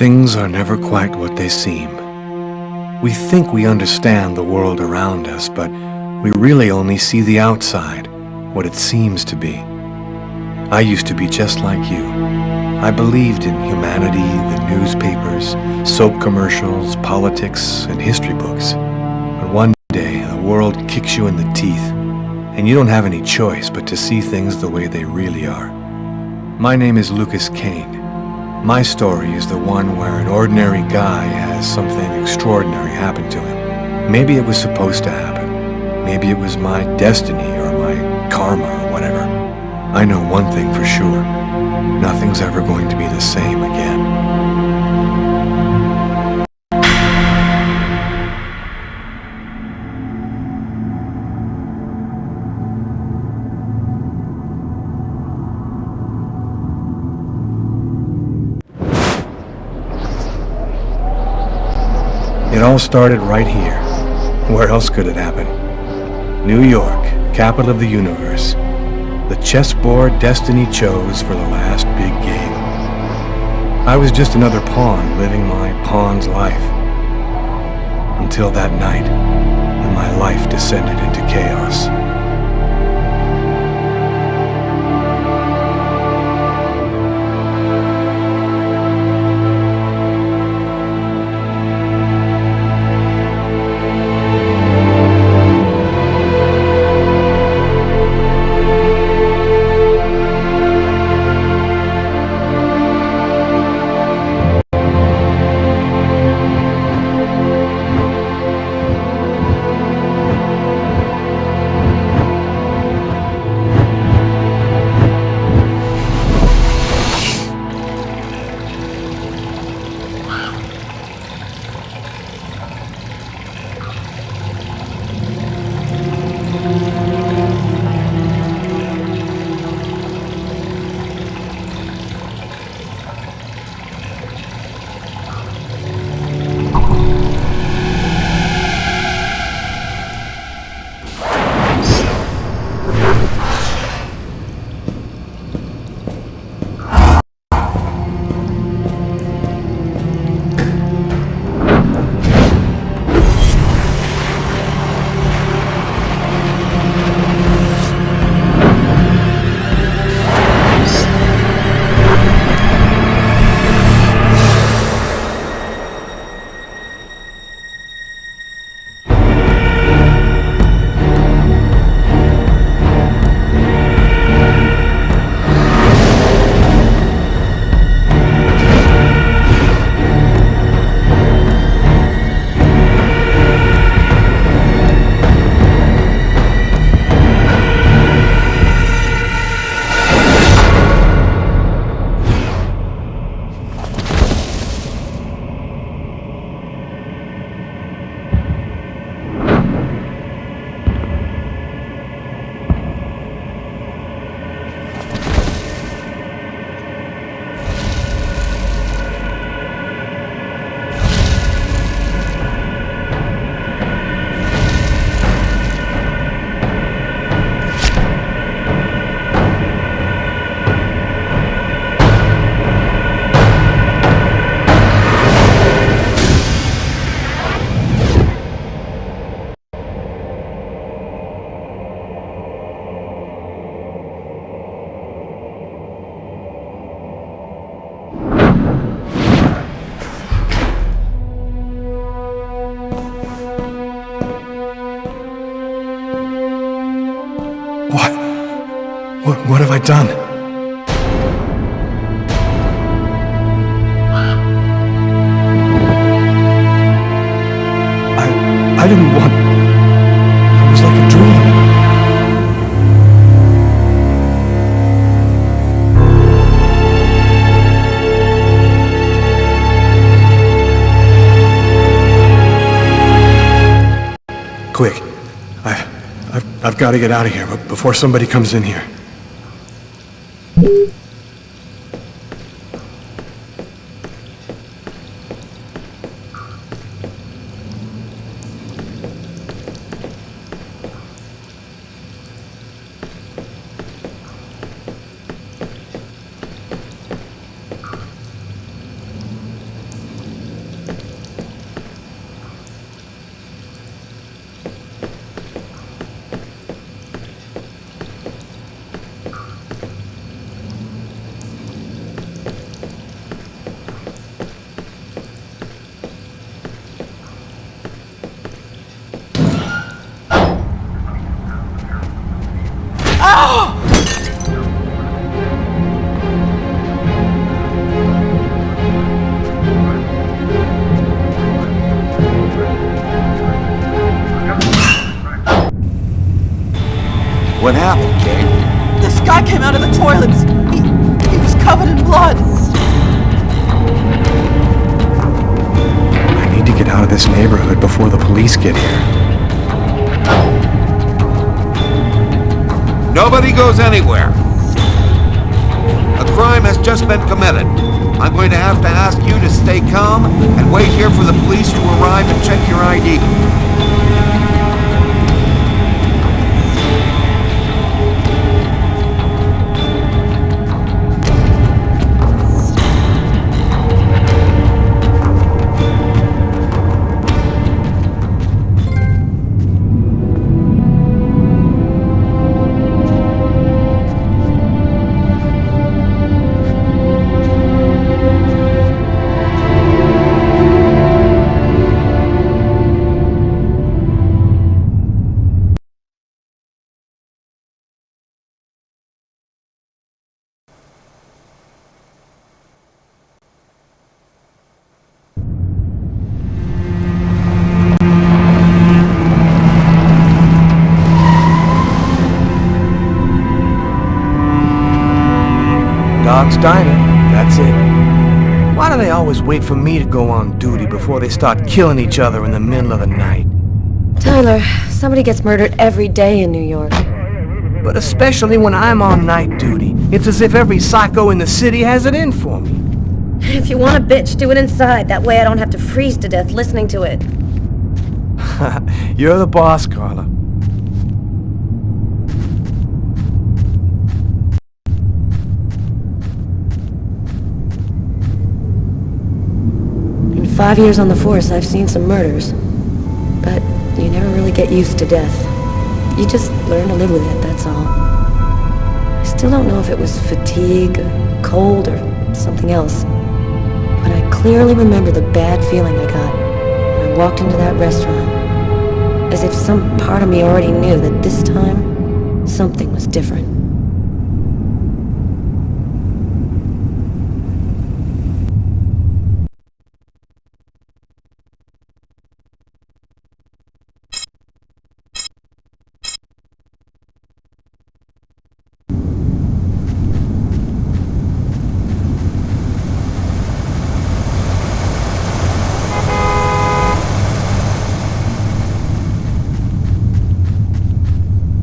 Things are never quite what they seem. We think we understand the world around us, but we really only see the outside, what it seems to be. I used to be just like you. I believed in humanity, the newspapers, soap commercials, politics, and history books. But one day, the world kicks you in the teeth, and you don't have any choice but to see things the way they really are. My name is Lucas Kane. My story is the one where an ordinary guy has something extraordinary happen to him. Maybe it was supposed to happen. Maybe it was my destiny or my karma or whatever. I know one thing for sure. Nothing's ever going to be the same again. It all started right here. Where else could it happen? New York, capital of the universe. The chessboard destiny chose for the last big game. I was just another pawn living my pawn's life. Until that night, when my life descended into chaos. What have I done? I didn't want... It was like a dream. Quick. I've got to get out of here, but before somebody comes in here. What happened, Kate? This guy came out of the toilets. He was covered in blood. I need to get out of this neighborhood before the police get here. Nobody goes anywhere. A crime has just been committed. I'm going to have to ask you to stay calm and wait here for the police to arrive and check your ID. Dog's Diner, that's it. Why do they always wait for me to go on duty before they start killing each other in the middle of the night? Tyler, somebody gets murdered every day in New York. But especially when I'm on night duty. It's as if every psycho in the city has it in for me. If you want a bitch, do it inside. That way I don't have to freeze to death listening to it. You're the boss, Carla. In 5 years on the force, I've seen some murders. But you never really get used to death. You just learn to live with it, that's all. I still don't know if it was fatigue, or cold, or something else. But I clearly remember the bad feeling I got when I walked into that restaurant. As if some part of me already knew that this time, something was different.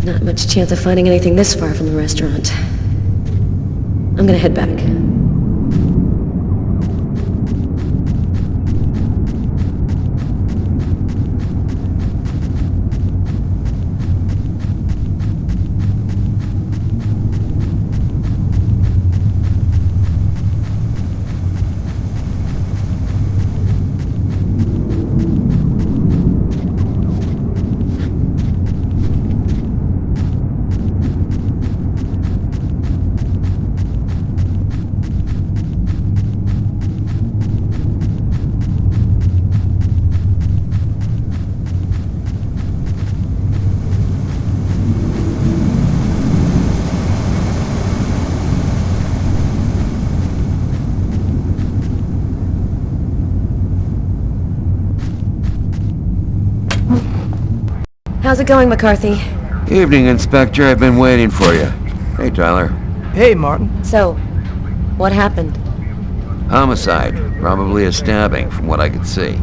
Not much chance of finding anything this far from the restaurant. I'm gonna head back. How's it going, McCarthy? Evening, Inspector. I've been waiting for you. Hey, Tyler. Hey, Martin. So, what happened? Homicide. Probably a stabbing, from what I could see.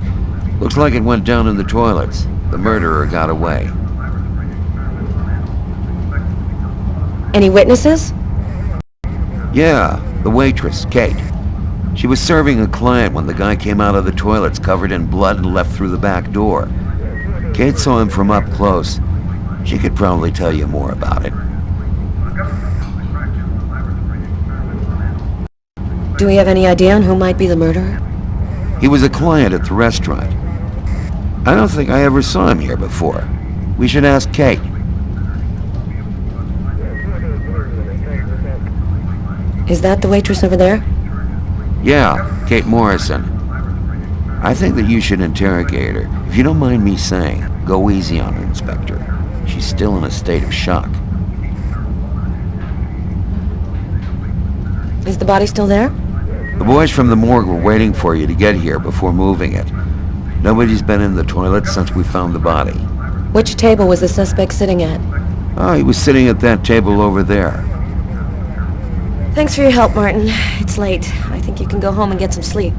Looks like it went down in the toilets. The murderer got away. Any witnesses? Yeah, the waitress, Kate. She was serving a client when the guy came out of the toilets covered in blood and left through the back door. Kate saw him from up close. She could probably tell you more about it. Do we have any idea on who might be the murderer? He was a client at the restaurant. I don't think I ever saw him here before. We should ask Kate. Is that the waitress over there? Yeah, Kate Morrison. I think that you should interrogate her. If you don't mind me saying, go easy on her, Inspector. She's still in a state of shock. Is the body still there? The boys from the morgue were waiting for you to get here before moving it. Nobody's been in the toilet since we found the body. Which table was the suspect sitting at? Oh, he was sitting at that table over there. Thanks for your help, Martin. It's late. I think you can go home and get some sleep.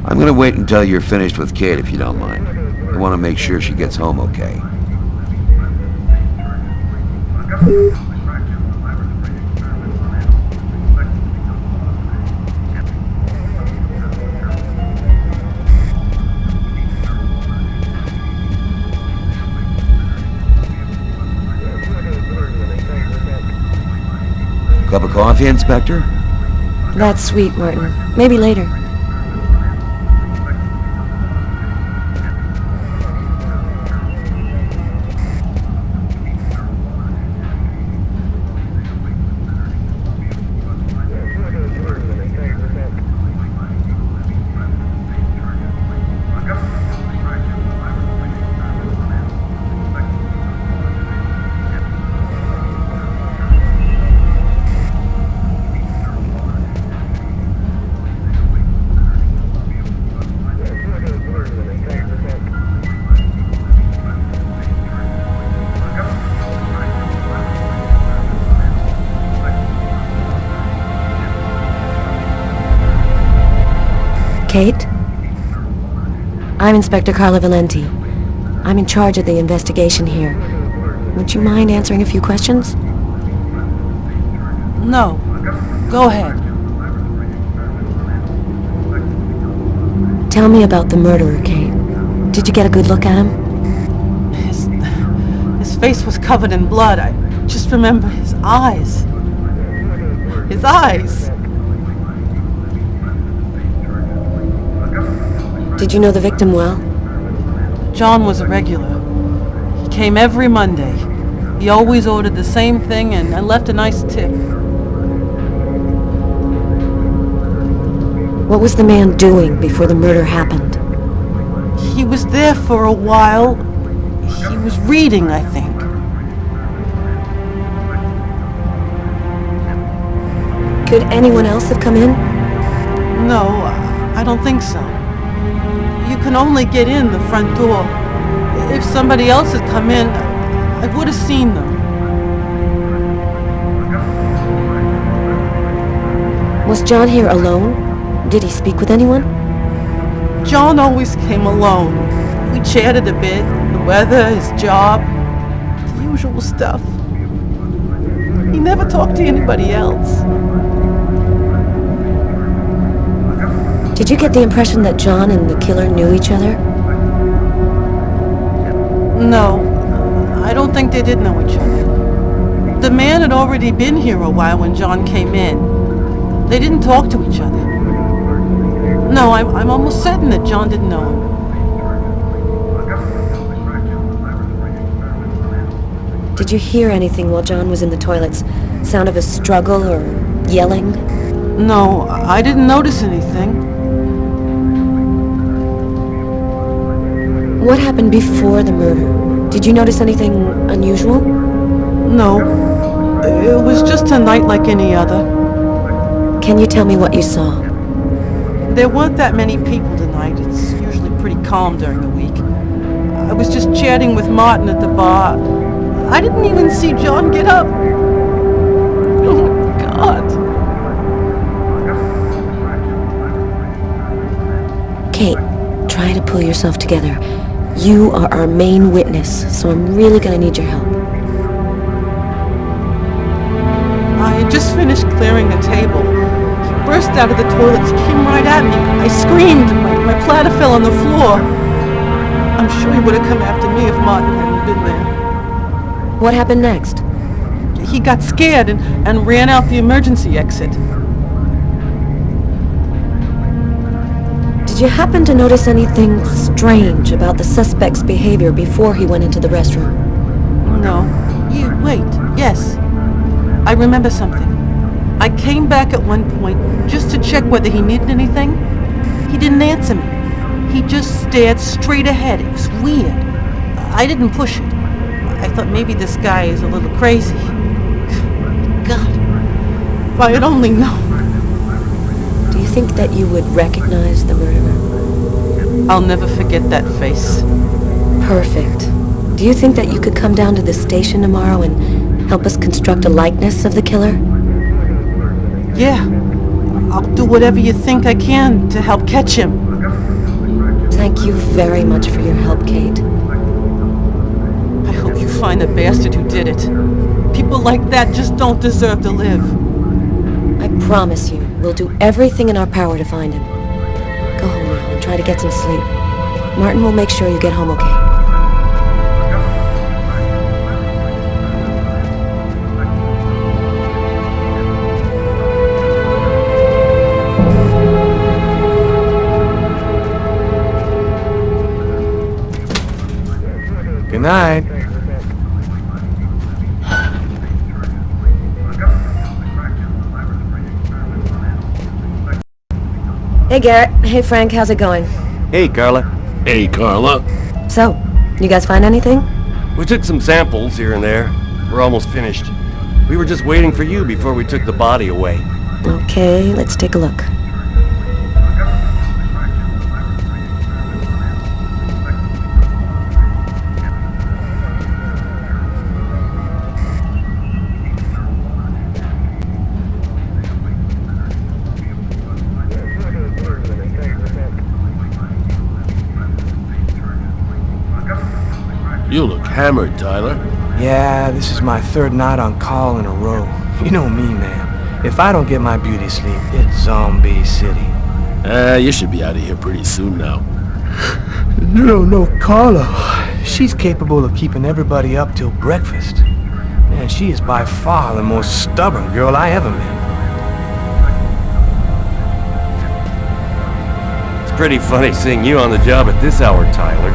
I'm gonna wait until you're finished with Kate if you don't mind. I want to make sure she gets home okay. Cup of coffee, Inspector? That's sweet, Martin. Maybe later. Kate? I'm Inspector Carla Valenti. I'm in charge of the investigation here. Would you mind answering a few questions? No. Go ahead. Tell me about the murderer, Kate. Did you get a good look at him? His face was covered in blood. I just remember his eyes. His eyes! Did you know the victim well? John was a regular. He came every Monday. He always ordered the same thing and left a nice tip. What was the man doing before the murder happened? He was there for a while. He was reading, I think. Could anyone else have come in? No, I don't think so. You can only get in the front door. If somebody else had come in, I would have seen them. Was John here alone? Did he speak with anyone? John always came alone. We chatted a bit, the weather, his job, the usual stuff. He never talked to anybody else. Did you get the impression that John and the killer knew each other? No, I don't think they did know each other. The man had already been here a while when John came in. They didn't talk to each other. No, I'm almost certain that John didn't know him. Did you hear anything while John was in the toilets? Sound of a struggle or yelling? No, I didn't notice anything. What happened before the murder? Did you notice anything unusual? No, it was just a night like any other. Can you tell me what you saw? There weren't that many people tonight. It's usually pretty calm during the week. I was just chatting with Martin at the bar. I didn't even see John get up. Oh, my God. Kate, try to pull yourself together. You are our main witness, so I'm really gonna need your help. I had just finished clearing the table. He burst out of the toilets, came right at me. I screamed. My platter fell on the floor. I'm sure he would have come after me if Martin hadn't been there. What happened next? He got scared and ran out the emergency exit. Did you happen to notice anything strange about the suspect's behavior before he went into the restroom? No. Wait. Yes. I remember something. I came back at one point just to check whether he needed anything. He didn't answer me. He just stared straight ahead. It was weird. I didn't push it. I thought maybe this guy is a little crazy. God. If I had only known. Do you think that you would recognize the murderer? I'll never forget that face. Perfect. Do you think that you could come down to the station tomorrow and help us construct a likeness of the killer? Yeah. I'll do whatever you think I can to help catch him. Thank you very much for your help, Kate. I hope you find the bastard who did it. People like that just don't deserve to live. I promise you, we'll do everything in our power to find him. Go home now and try to get some sleep. Martin will make sure you get home okay. Good night. Hey, Garrett. Hey, Frank. How's it going? Hey, Carla. Hey, Carla. So, you guys find anything? We took some samples here and there. We're almost finished. We were just waiting for you before we took the body away. Okay, let's take a look. You look hammered, Tyler. Yeah, this is my third night on call in a row. You know me, man. If I don't get my beauty sleep, it's Zombie City. You should be out of here pretty soon now. No, Carla. She's capable of keeping everybody up till breakfast. Man, she is by far the most stubborn girl I ever met. It's pretty funny seeing you on the job at this hour, Tyler.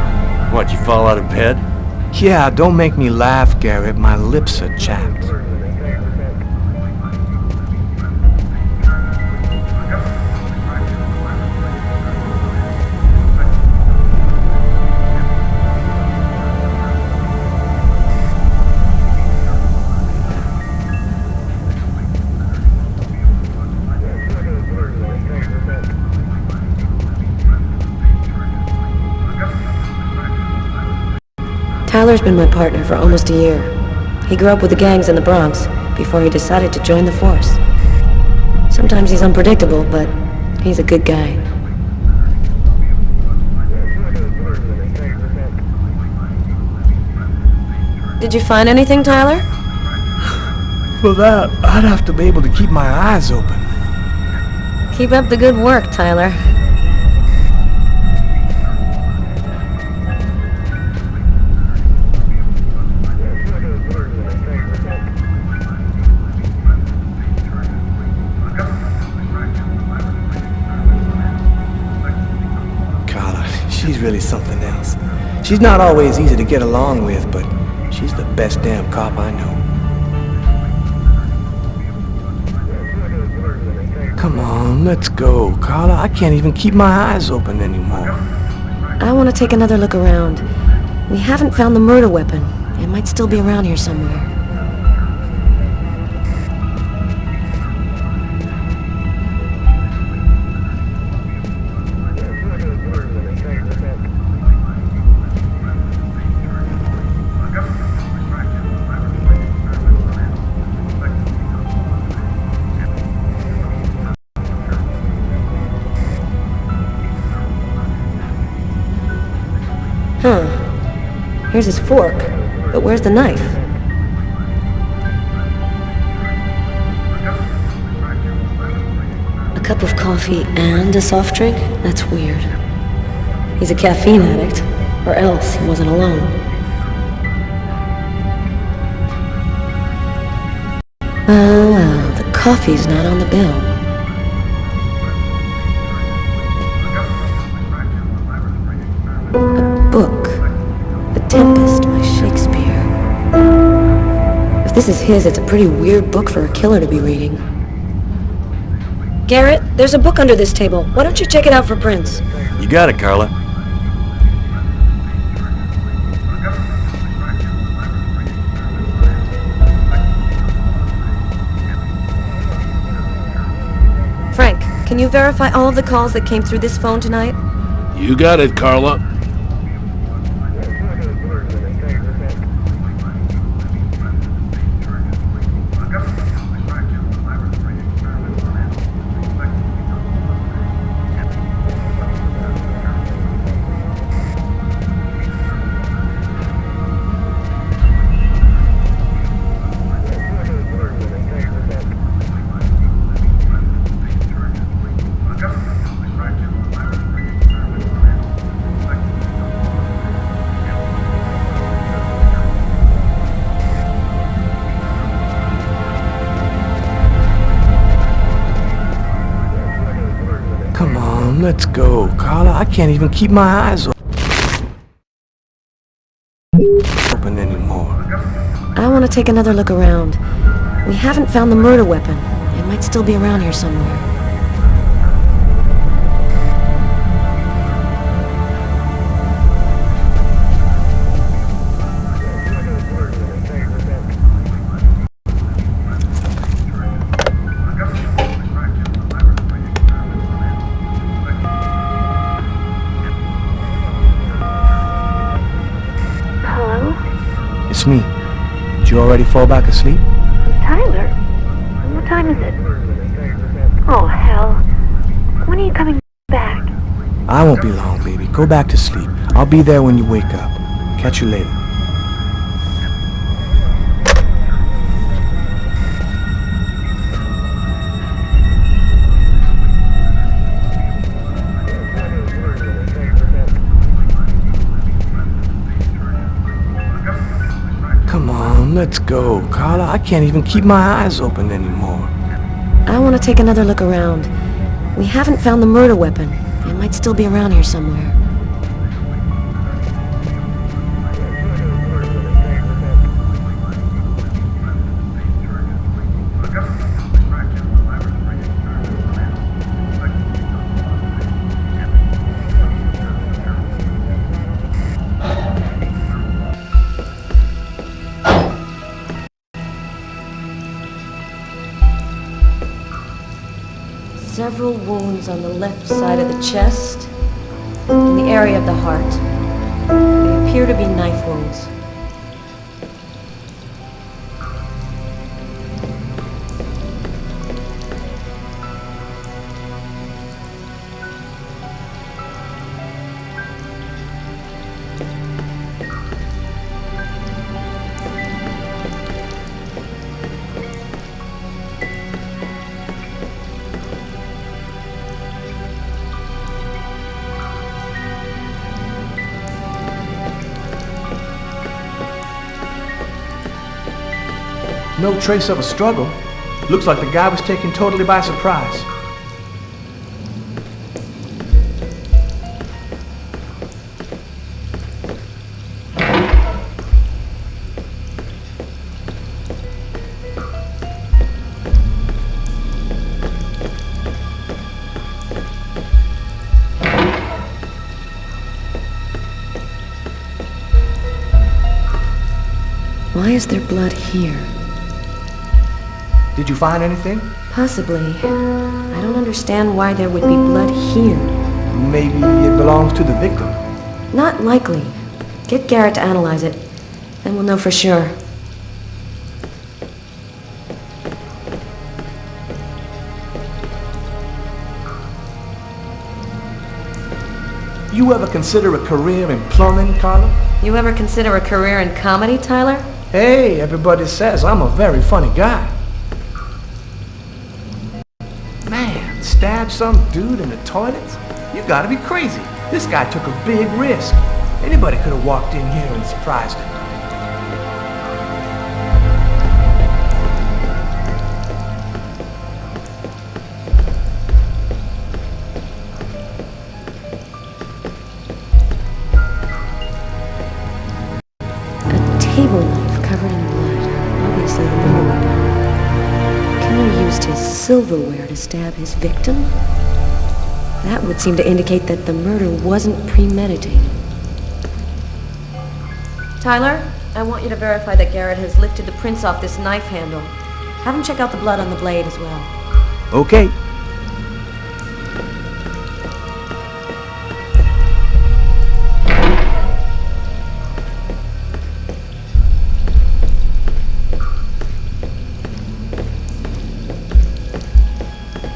What, you fall out of bed? Yeah, don't make me laugh, Garrett. My lips are chapped. Tyler's been my partner for almost a year. He grew up with the gangs in the Bronx before he decided to join the force. Sometimes he's unpredictable, but he's a good guy. Did you find anything, Tyler? For that, I'd have to be able to keep my eyes open. Keep up the good work, Tyler. She's really something else. She's not always easy to get along with, but she's the best damn cop I know. Come on, let's go, Carla. I can't even keep my eyes open anymore. I want to take another look around. We haven't found the murder weapon. It might still be around here somewhere. Here's his fork, but where's the knife? A cup of coffee and a soft drink? That's weird. He's a caffeine addict, or else he wasn't alone. Oh well, the coffee's not on the bill. A book. The Tempest by Shakespeare. If this is his, it's a pretty weird book for a killer to be reading. Garrett, there's a book under this table. Why don't you check it out for prints? You got it, Carla. Frank, can you verify all of the calls that came through this phone tonight? You got it, Carla. Come on, let's go, Carla. I can't even keep my eyes open anymore. I want to take another look around. We haven't found the murder weapon. It might still be around here somewhere. It's me. Did you already fall back asleep? Tyler? What time is it? Oh, hell. When are you coming back? I won't be long, baby. Go back to sleep. I'll be there when you wake up. Catch you later. Come on, let's go, Carla. I can't even keep my eyes open anymore. I want to take another look around. We haven't found the murder weapon. It might still be around here somewhere. Several wounds on the left side of the chest, in the area of the heart. They appear to be knife wounds. No trace of a struggle. Looks like the guy was taken totally by surprise. Why is there blood here? Did you find anything? Possibly. I don't understand why there would be blood here. Maybe it belongs to the victim. Not likely. Get Garrett to analyze it, then we'll know for sure. You ever consider a career in plumbing, Carla? You ever consider a career in comedy, Tyler? Hey, everybody says I'm a very funny guy. Man, stab some dude in the toilets? You gotta be crazy. This guy took a big risk. Anybody could have walked in here and surprised him. Table knife covered in blood. Obviously the murder weapon. Killer used his silverware to stab his victim? That would seem to indicate that the murder wasn't premeditated. Tyler, I want you to verify that Garrett has lifted the prints off this knife handle. Have him check out the blood on the blade as well. Okay.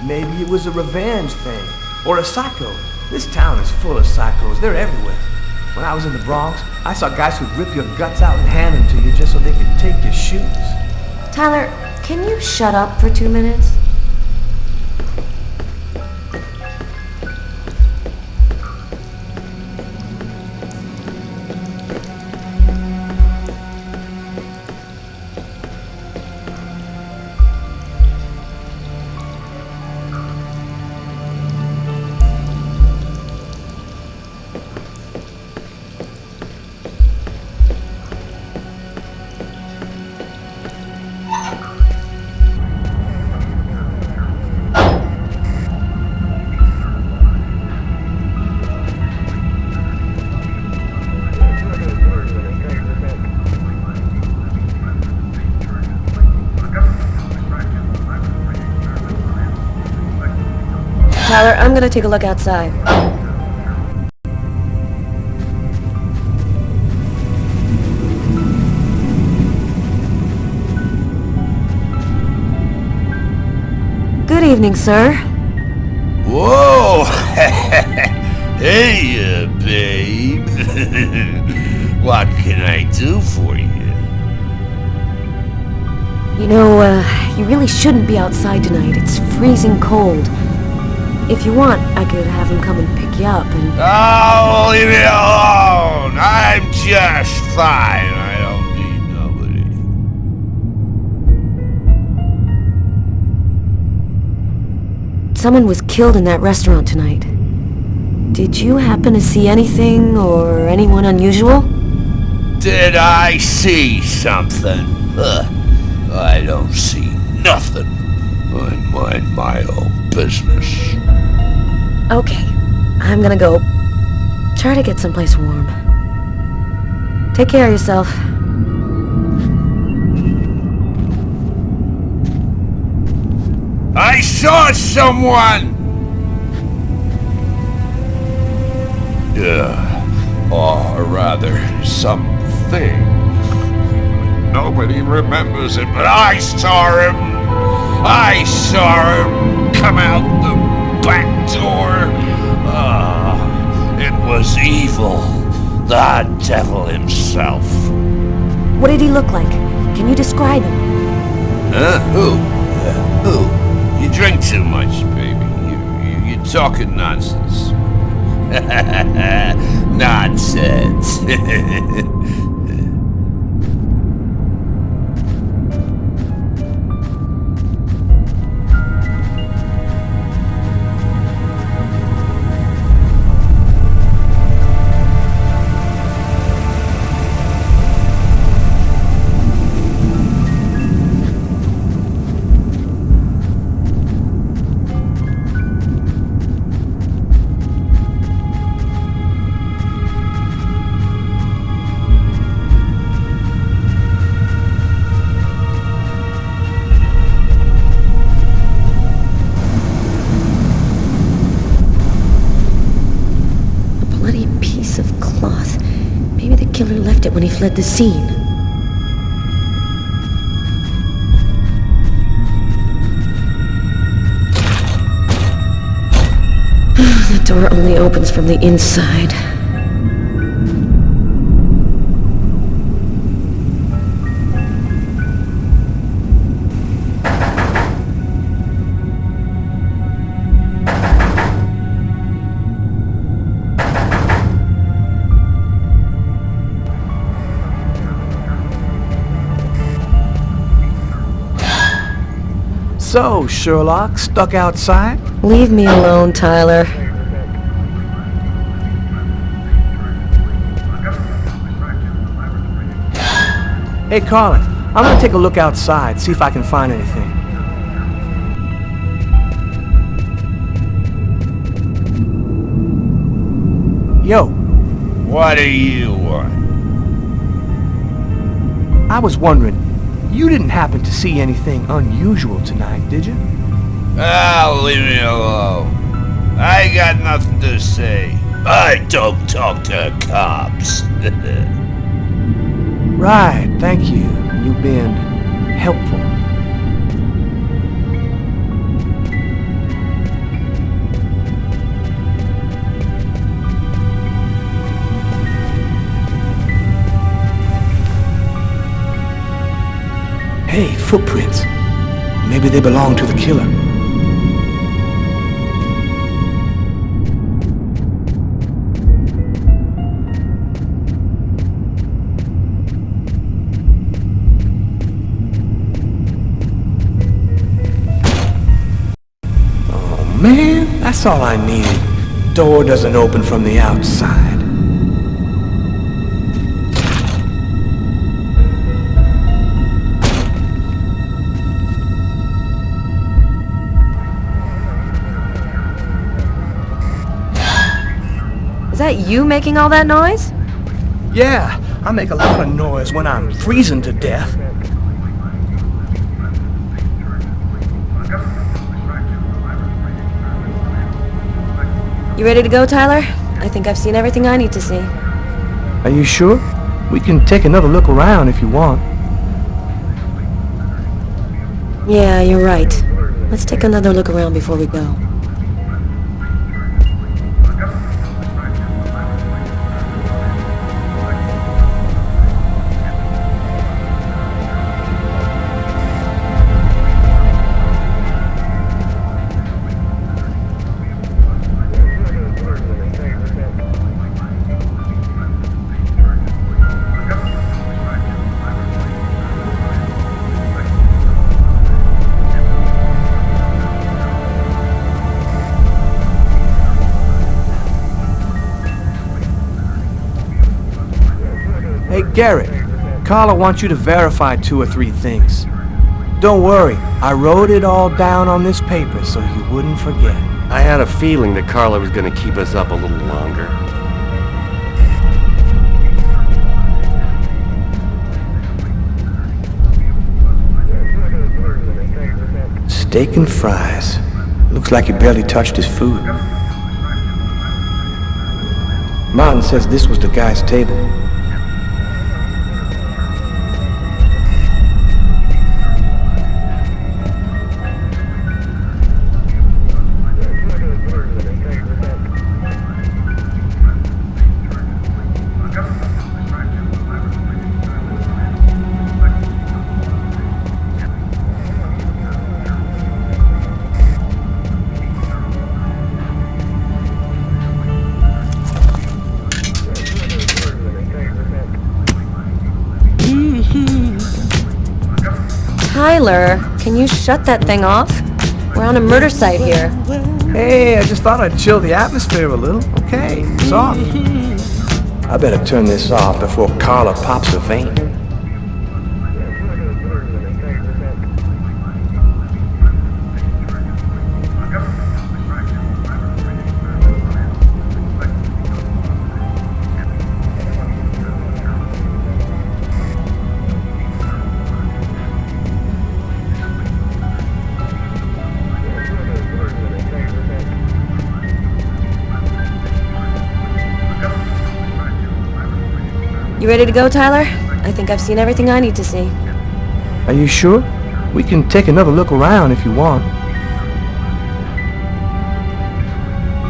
Maybe it was a revenge thing, or a psycho. This town is full of psychos. They're everywhere. When I was in the Bronx, I saw guys who'd rip your guts out and hand them to you just so they could take your shoes. Tyler, can you shut up for 2 minutes? Tyler, I'm gonna take a look outside. Good evening, sir. Whoa! Hey, babe. What can I do for you? You know, you really shouldn't be outside tonight. It's freezing cold. If you want, I could have him come and pick you up and... Oh, leave me alone! I'm just fine. I don't need nobody. Someone was killed in that restaurant tonight. Did you happen to see anything or anyone unusual? Did I see something? I don't see nothing. I mind my own business. Okay, I'm gonna go try to get someplace warm. Take care of yourself. I saw someone! Or rather, something. Nobody remembers it, but I saw him! I saw him come out the back door. It was evil. The devil himself. What did he look like? Can you describe him? Who? Who? You drink too much, baby. You're talking nonsense. Nonsense. Killer left it when he fled the scene. The door only opens from the inside. So, Sherlock, stuck outside? Leave me alone, Tyler. Hey, Carla, I'm gonna take a look outside, see if I can find anything. Yo, What do you want? I was wondering, you didn't happen to see anything unusual tonight, did you? Ah, leave me alone. I got nothing to say. I don't talk to cops. Right, thank you. You've been helpful. Hey, footprints. Maybe they belong to the killer. Oh man, that's all I needed. Door doesn't open from the outside. Is that you making all that noise? Yeah, I make a lot of noise when I'm freezing to death. You ready to go, Tyler? I think I've seen everything I need to see. Are you sure? We can take another look around if you want. Yeah, you're right. Let's take another look around before we go. Hey, Garrett, Carla wants you to verify 2 or 3 things. Don't worry, I wrote it all down on this paper so you wouldn't forget. I had a feeling that Carla was going to keep us up a little longer. Steak and fries. Looks like he barely touched his food. Martin says this was the guy's table. Tyler, can you shut that thing off? We're on a murder site here. Hey, I just thought I'd chill the atmosphere a little. Okay, it's off. I better turn this off before Carla pops a vein. You ready to go, Tyler? I think I've seen everything I need to see. Are you sure? We can take another look around if you want.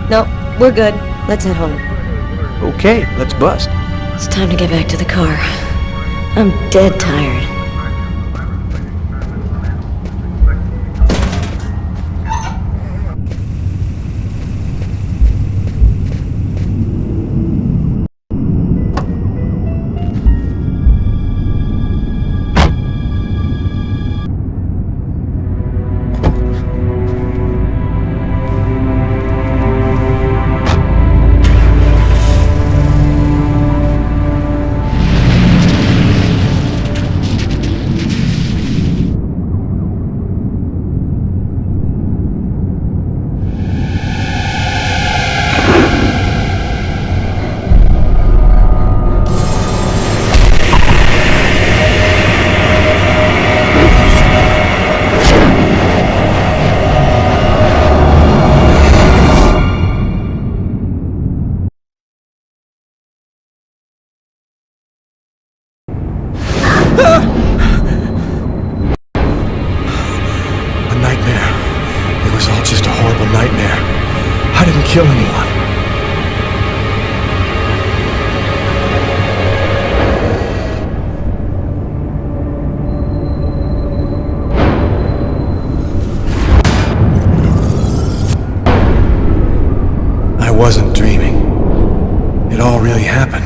No, we're good. Let's head home. Okay, let's bust. It's time to get back to the car. I'm dead tired. kill anyone. I wasn't dreaming. It all really happened.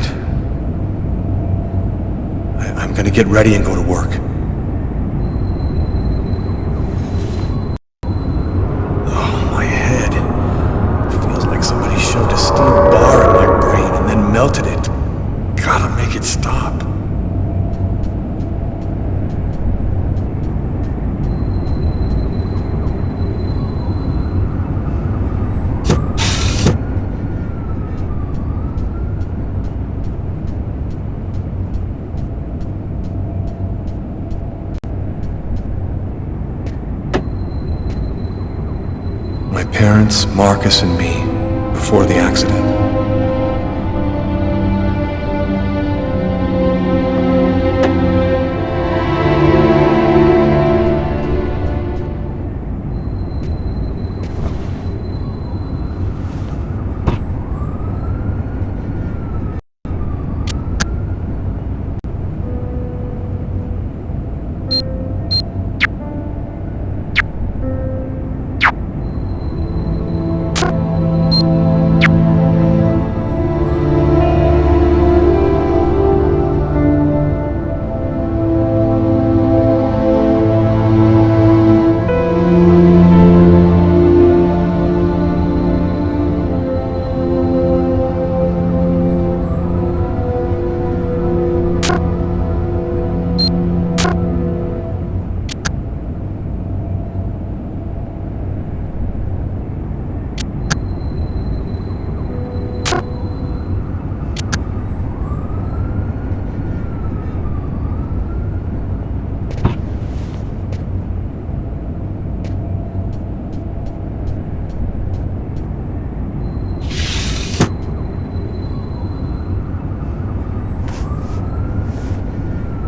I'm gonna get ready and go to work. Oh, my head. Feels like somebody shoved a steel bar in my brain and then melted it. Gotta make it stop. My parents, Marcus, and me, before the accident.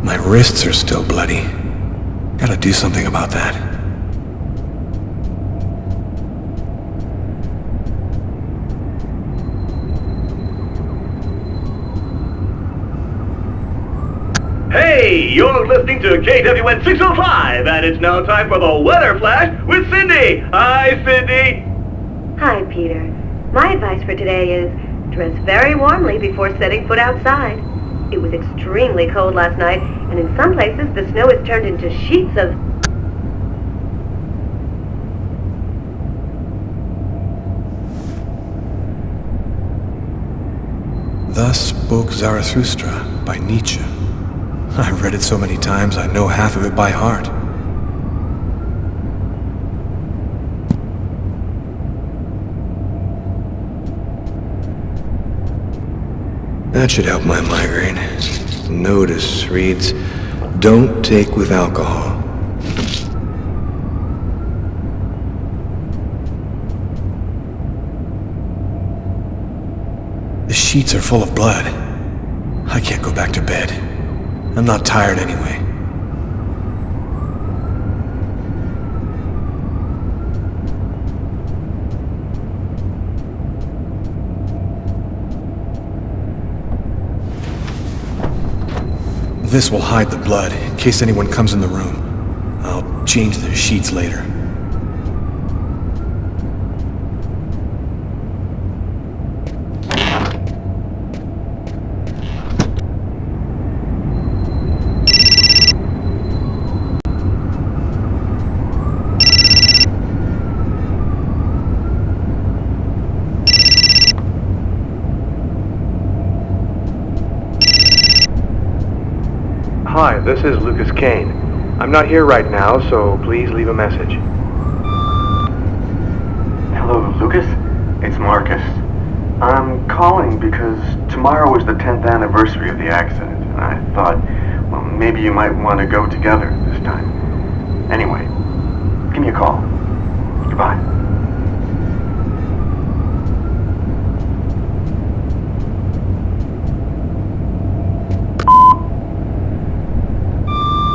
My wrists are still bloody. Gotta do something about that. Hey, you're listening to KWN 605, and it's now time for the Weather Flash with Cindy. Hi, Cindy. Hi, Peter. My advice for today is dress very warmly before setting foot outside. It was extremely cold last night, and in some places the snow has turned into sheets of... Thus spoke Zarathustra by Nietzsche. I've read it so many times I know half of it by heart. That should help my migraine. Notice reads, "Don't take with alcohol." The sheets are full of blood. I can't go back to bed. I'm not tired anyway. This will hide the blood, in case anyone comes in the room. I'll change the sheets later. Hi, this is Lucas Kane. I'm not here right now, so please leave a message. Hello, Lucas? It's Marcus. I'm calling because tomorrow is the 10th anniversary of the accident, and I thought, well, maybe you might want to go together this time. Anyway, give me a call. Goodbye.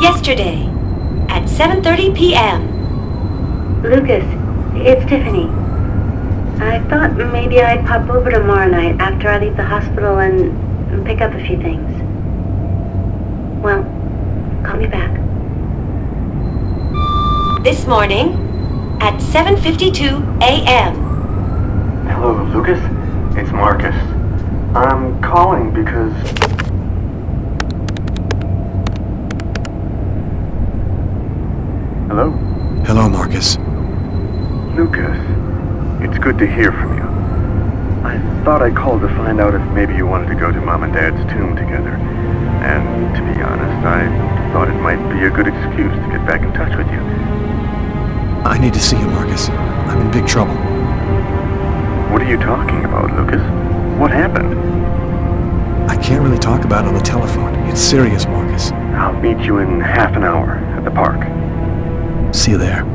Yesterday, at 7:30 p.m. Lucas, it's Tiffany. I thought maybe I'd pop over tomorrow night after I leave the hospital and pick up a few things. Well, call me back. This morning at 7:52 a.m. Hello, Lucas? It's Marcus. I'm calling because... Hello? Hello, Marcus. Lucas, it's good to hear from you. I thought I called to find out if maybe you wanted to go to Mom and Dad's tomb together. And to be honest, I thought it might be a good excuse to get back in touch with you. I need to see you, Marcus. I'm in big trouble. What are you talking about, Lucas? What happened? I can't really talk about it on the telephone. It's serious, Marcus. I'll meet you in half an hour at the park. See you there.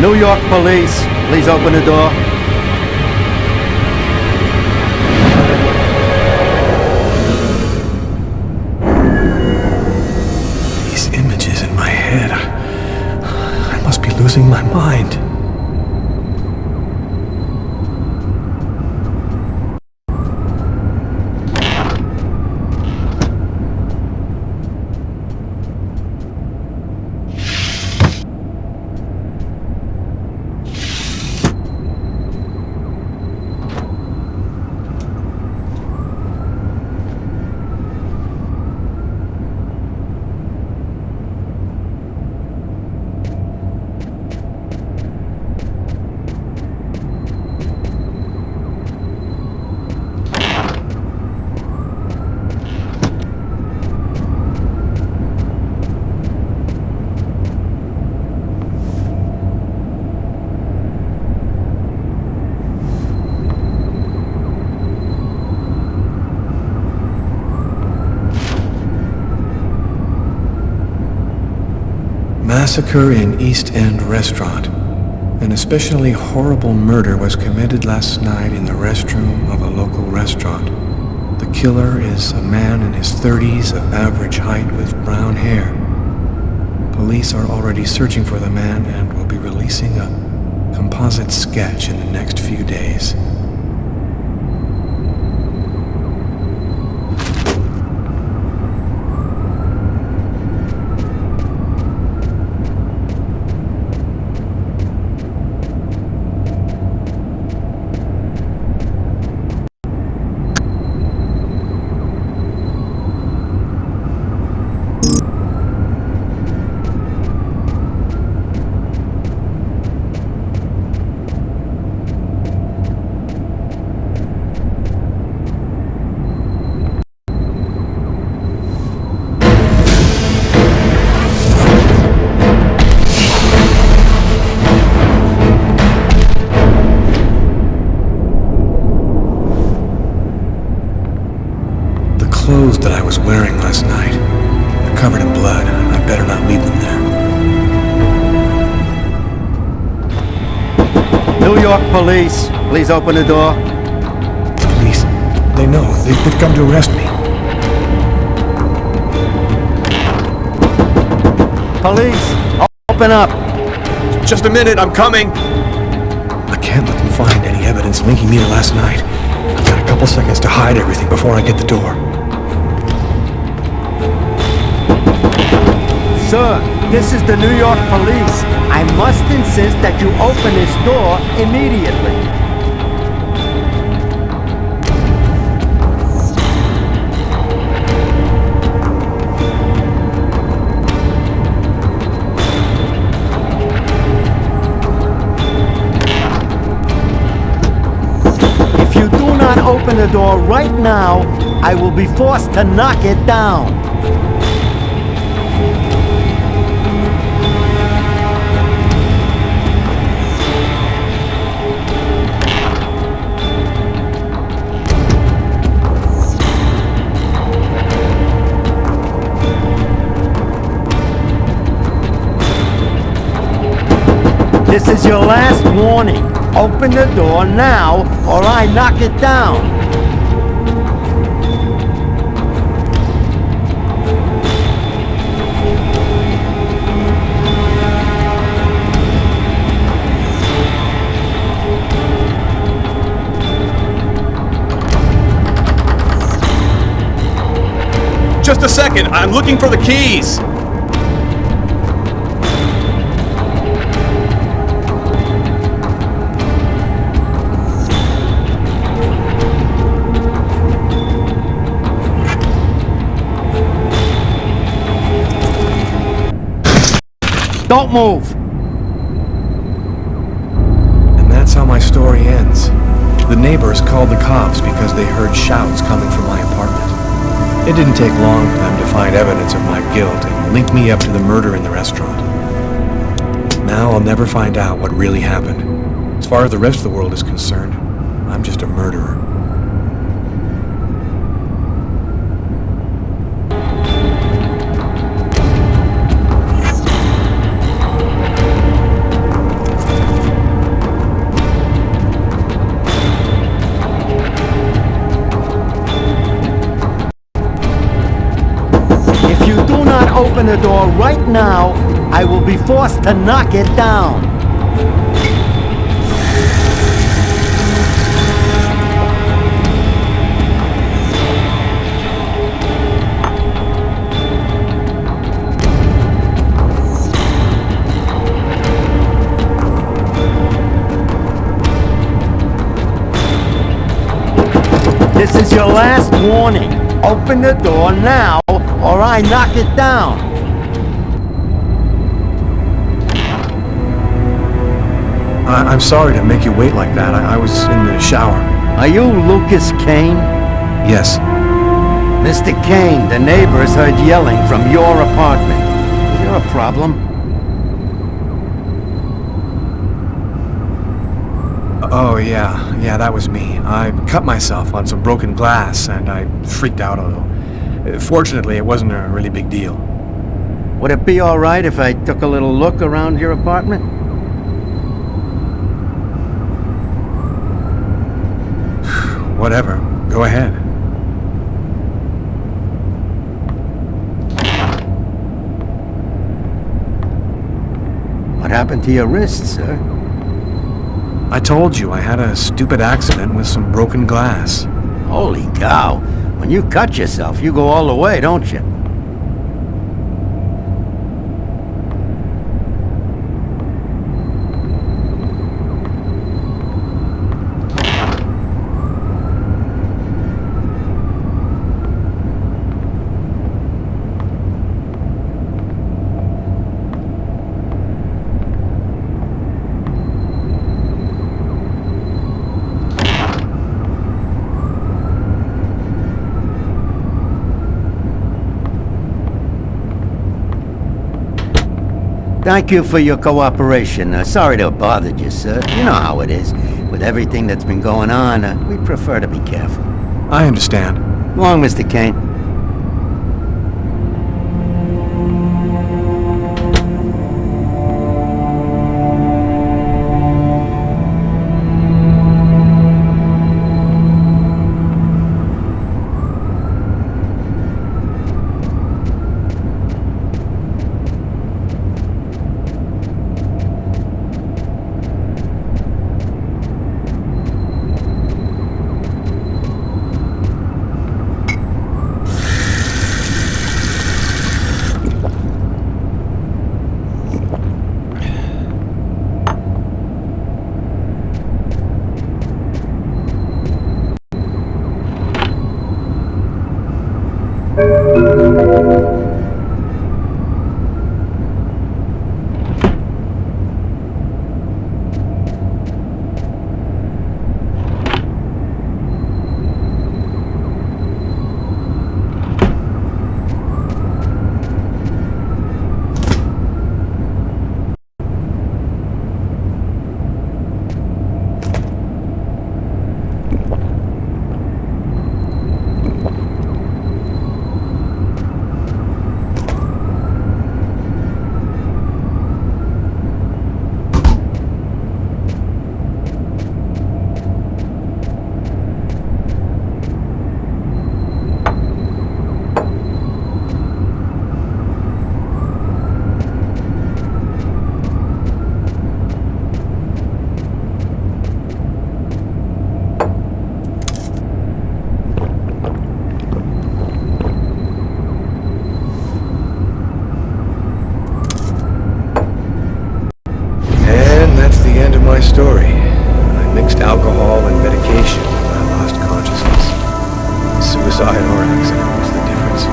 New York police, please open the door. These images in my head. I must be losing my mind. Massacre in East End restaurant. An especially horrible murder was committed last night in the restroom of a local restaurant. The killer is a man in his 30s of average height with brown hair. Police are already searching for the man and will be releasing a composite sketch in the next few days. that I was wearing last night. They're covered in blood. I'd better not leave them there. New York police, please open the door. Police? They know. They've come to arrest me. Police, open up. Just a minute, I'm coming. I can't let them find any evidence linking me to last night. I've got a couple seconds to hide everything before I get the door. Sir, this is the New York police. I must insist that you open this door immediately. If you do not open the door right now, I will be forced to knock it down. This is your last warning. Open the door now, or I knock it down. Just a second, I'm looking for the keys. Don't move! And that's how my story ends. The neighbors called the cops because they heard shouts coming from my apartment. It didn't take long for them to find evidence of my guilt and link me up to the murder in the restaurant. Now I'll never find out what really happened. As far as the rest of the world is concerned, I'm just a murderer. Open the door right now, I will be forced to knock it down. This is your last warning. Open the door now, or I knock it down. I'm sorry to make you wait like that. I was in the shower. Are you Lucas Kane? Yes. Mr. Kane, the neighbors heard yelling from your apartment. Is there a problem? Oh, yeah, that was me. I cut myself on some broken glass, and I freaked out a little. Fortunately, it wasn't a really big deal. Would it be all right if I took a little look around your apartment? Whatever. Go ahead. What happened to your wrist, sir? I told you I had a stupid accident with some broken glass. Holy cow. When you cut yourself, you go all the way, don't you? Thank you for your cooperation. Sorry to have bothered you, sir. You know how it is. With everything that's been going on, we prefer to be careful. I understand. Go on, Mr. Kane. Suicide or accident, what's the difference?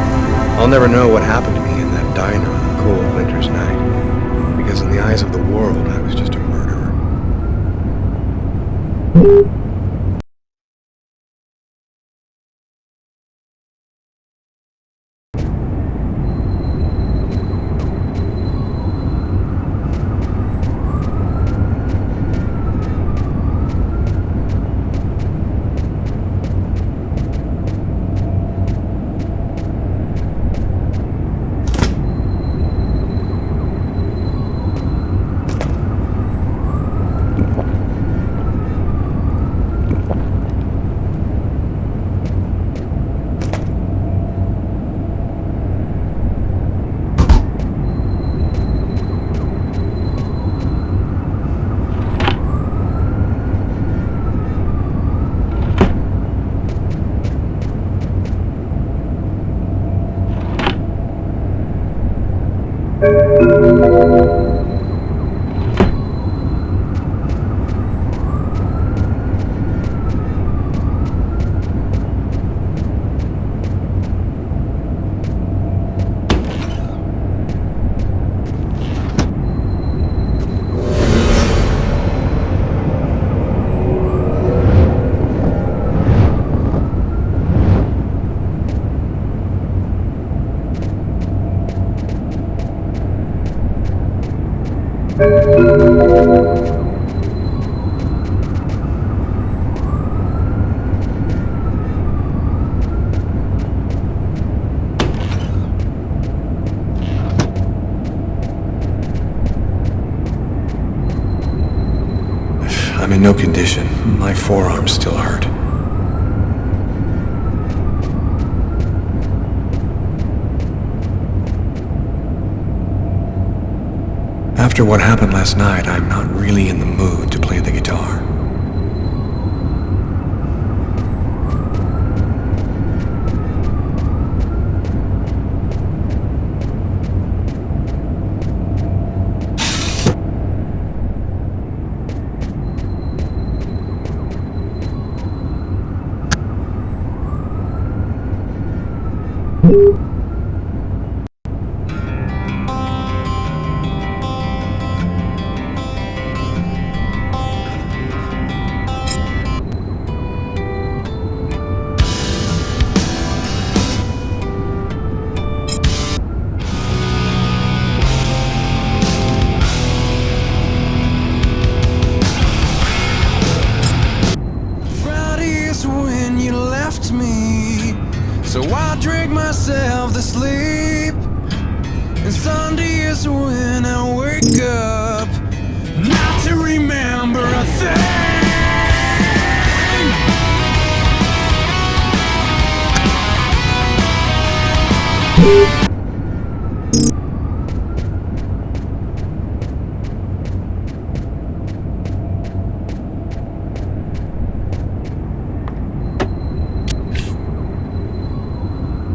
I'll never know what happened to me in that diner on a cold winter's night. Because in the eyes of the world, I was just a murderer. I'm in no condition. My forearms still hurt. After what happened last night, I'm not really in the mood to play the guitar. When you left me, so I drink myself to sleep. And Sunday is when I wake up, not to remember a thing.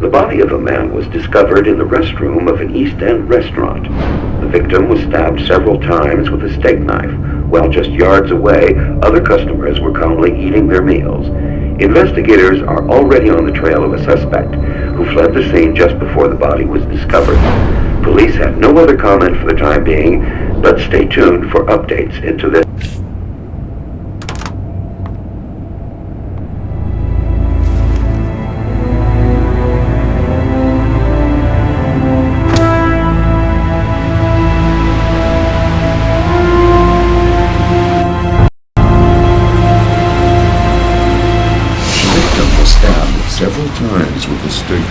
The body of a man was discovered in the restroom of an East End restaurant. The victim was stabbed several times with a steak knife, while just yards away, other customers were calmly eating their meals. Investigators are already on the trail of a suspect who fled the scene just before the body was discovered. Police have no other comment for the time being, but stay tuned for updates into this. Several times with a steak.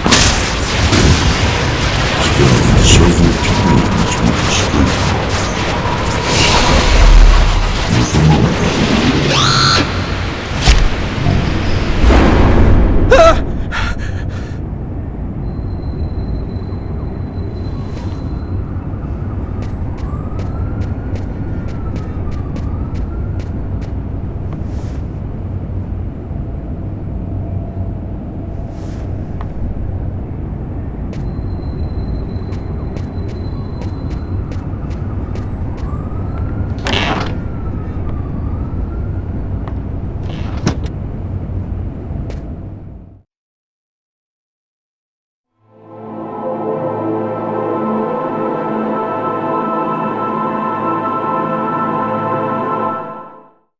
Stabbed several times with a steak. With a knife.